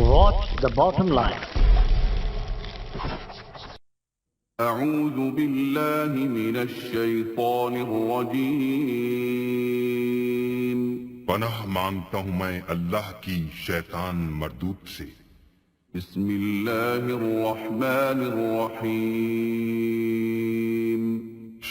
Watch the bottom line. أعوذ بالله من الشیطان الرجیم پناہ مانگتا ہوں میں اللہ کی شیطان مردود سے۔ بسم اللہ الرحمن الرحیم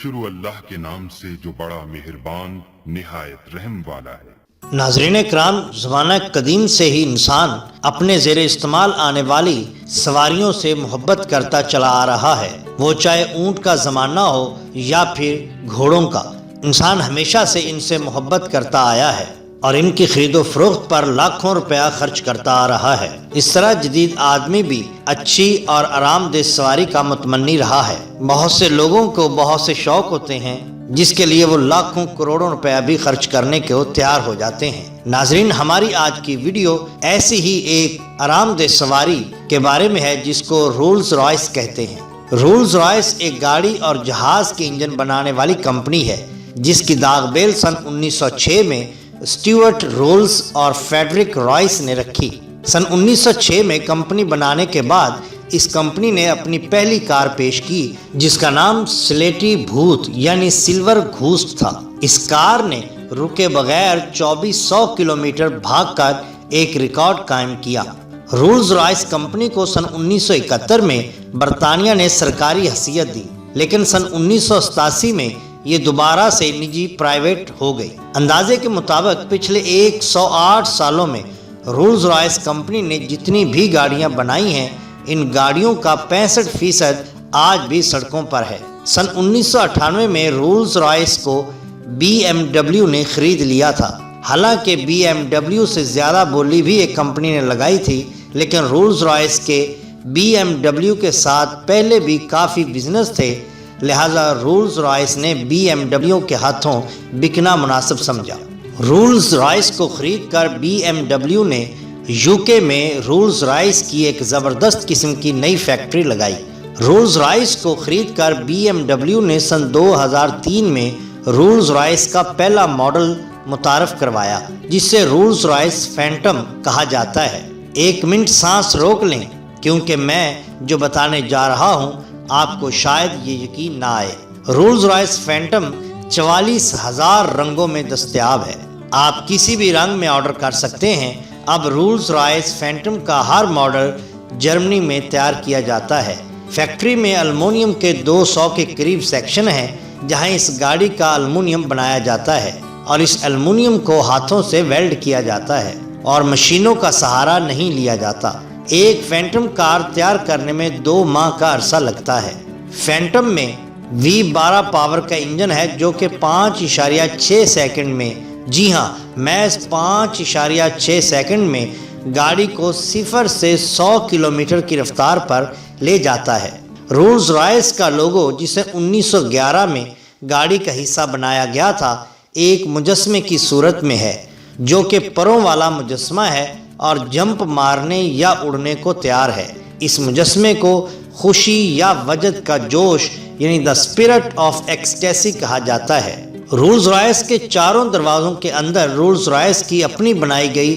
شروع اللہ کے نام سے جو بڑا مہربان نہایت رحم والا ہے۔ ناظرین کرام، زمانہ قدیم سے ہی انسان اپنے زیر استعمال آنے والی سواریوں سے محبت کرتا چلا آ رہا ہے، وہ چاہے اونٹ کا زمانہ ہو یا پھر گھوڑوں کا۔ انسان ہمیشہ سے ان سے محبت کرتا آیا ہے اور ان کی خرید و فروخت پر لاکھوں روپیہ خرچ کرتا آ رہا ہے۔ اس طرح جدید آدمی بھی اچھی اور آرام دہ سواری کا متمنی رہا ہے۔ بہت سے لوگوں کو بہت سے شوق ہوتے ہیں جس کے لیے وہ لاکھوں کروڑوں روپیہ بھی خرچ کرنے کے تیار ہو جاتے ہیں۔ ناظرین، ہماری آج کی ویڈیو ایسی ہی ایک آرام دہ سواری کے بارے میں ہے جس کو رولز رائس کہتے ہیں۔ رولز رائس ایک گاڑی اور جہاز کے انجن بنانے والی کمپنی ہے جس کی داغ بیل سن 1906 میں اسٹیورٹ رولز اور فیڈرک رائس نے رکھی۔ سن 1906 میں کمپنی بنانے کے بعد اس کمپنی نے اپنی پہلی کار پیش کی جس کا نام سلیٹی بھوت یعنی سلور گھوسٹ تھا۔ اس کار نے رکے بغیر 2400 کلومیٹر بھاگ کر ایک ریکارڈ قائم کیا۔ رولز رائس کمپنی کو سن 1971 میں برطانیہ نے سرکاری حیثیت دی، لیکن سن 1987 میں یہ دوبارہ سے نجی پرائیویٹ ہو گئی۔ اندازے کے مطابق پچھلے 108 سالوں میں رولز رائس کمپنی نے جتنی بھی گاڑیاں بنائی ہیں، ان گاڑیوں کا 65% آج بھی سڑکوں پر ہے۔ سن 1998 میں رولز رائس کو BMW نے خرید لیا تھا۔ حالانکہ BMW سے زیادہ بولی بھی ایک کمپنی نے لگائی تھی، لیکن رولز رائس کے BMW کے ساتھ پہلے بھی کافی بزنس تھے، لہذا رولز رائس نے BMW کے ہاتھوں بکنا مناسب سمجھا۔ رولز رائس کو خرید کر BMW نے UK میں رولز رائس کی ایک زبردست قسم کی نئی فیکٹری لگائی۔ رولز رائس کو خرید کر BMW نے سن 2003 میں رولز رائس کا پہلا ماڈل متعارف کروایا جس سے رولز رائس فینٹم کہا جاتا ہے۔ ایک منٹ سانس روک لیں کیونکہ میں جو بتانے جا رہا ہوں آپ کو شاید یہ یقین نہ آئے۔ رولز رائس فینٹم 44,000 رنگوں میں دستیاب ہے۔ آپ کسی بھی رنگ میں آرڈر کر سکتے ہیں۔ اب رولز رائس فینٹم کا ہر ماڈل جرمنی میں تیار کیا جاتا ہے۔ فیکٹری میں المونیم کے 200 کے قریب سیکشن ہیں جہاں اس گاڑی کا المونیم بنایا جاتا ہے اور اس المونیم کو ہاتھوں سے ویلڈ کیا جاتا ہے اور مشینوں کا سہارا نہیں لیا جاتا۔ ایک فینٹم کار تیار کرنے میں 2 ماہ کا عرصہ لگتا ہے۔ فینٹم میں V12 پاور کا انجن ہے جو کہ 5.6 سیکنڈ میں، جی ہاں محض 5.6 سیکنڈ میں گاڑی کو 0 سے 100 کلومیٹر کی رفتار پر لے جاتا ہے۔ رولز رائس کا لوگو جسے 1911 میں گاڑی کا حصہ بنایا گیا تھا ایک مجسمے کی صورت میں ہے جو کہ پروں والا مجسمہ ہے اور جمپ مارنے یا اڑنے کو تیار ہے۔ اس مجسمے کو خوشی یا وجد کا جوش یعنی دا اسپرٹ آف ایکسٹیسی کہا جاتا ہے۔ رولز رائس کے چاروں دروازوں کے اندر رولز رائس کی اپنی بنائی گئی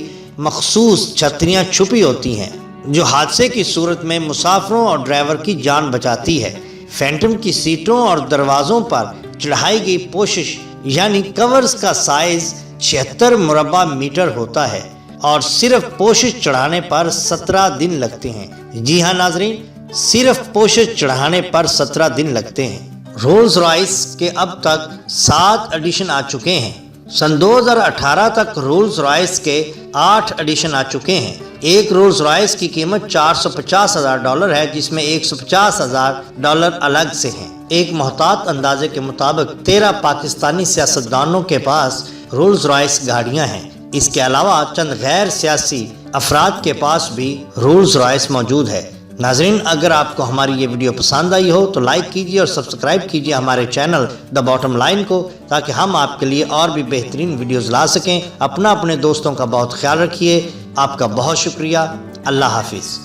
مخصوص چھتریاں چھپی ہوتی ہیں جو حادثے کی صورت میں مسافروں اور ڈرائیور کی جان بچاتی ہے۔ فینٹم کی سیٹوں اور دروازوں پر چڑھائی گئی پوشش یعنی کورز کا سائز 76 مربع میٹر ہوتا ہے اور صرف پوشش چڑھانے پر 17 دن لگتے ہیں۔ جی ہاں ناظرین، صرف پوشش چڑھانے پر 17 دن لگتے ہیں۔ رولز رائس کے اب تک 7 ایڈیشن آ چکے ہیں۔ سن 2018 تک رولز رائس کے 8 ایڈیشن آ چکے ہیں۔ ایک رولز رائس کی قیمت $450,000 ہے جس میں $150,000 الگ سے ہیں۔ ایک محتاط اندازے کے مطابق 13 پاکستانی سیاستدانوں کے پاس رولز رائس گاڑیاں ہیں۔ اس کے علاوہ چند غیر سیاسی افراد کے پاس بھی رولز رائس موجود ہے۔ ناظرین، اگر آپ کو ہماری یہ ویڈیو پسند آئی ہو تو لائک کیجیے اور سبسکرائب کیجیے ہمارے چینل دا باٹم لائن کو تاکہ ہم آپ کے لیے اور بھی بہترین ویڈیوز لا سکیں۔ اپنے دوستوں کا بہت خیال رکھیے۔ آپ کا بہت شکریہ۔ اللہ حافظ۔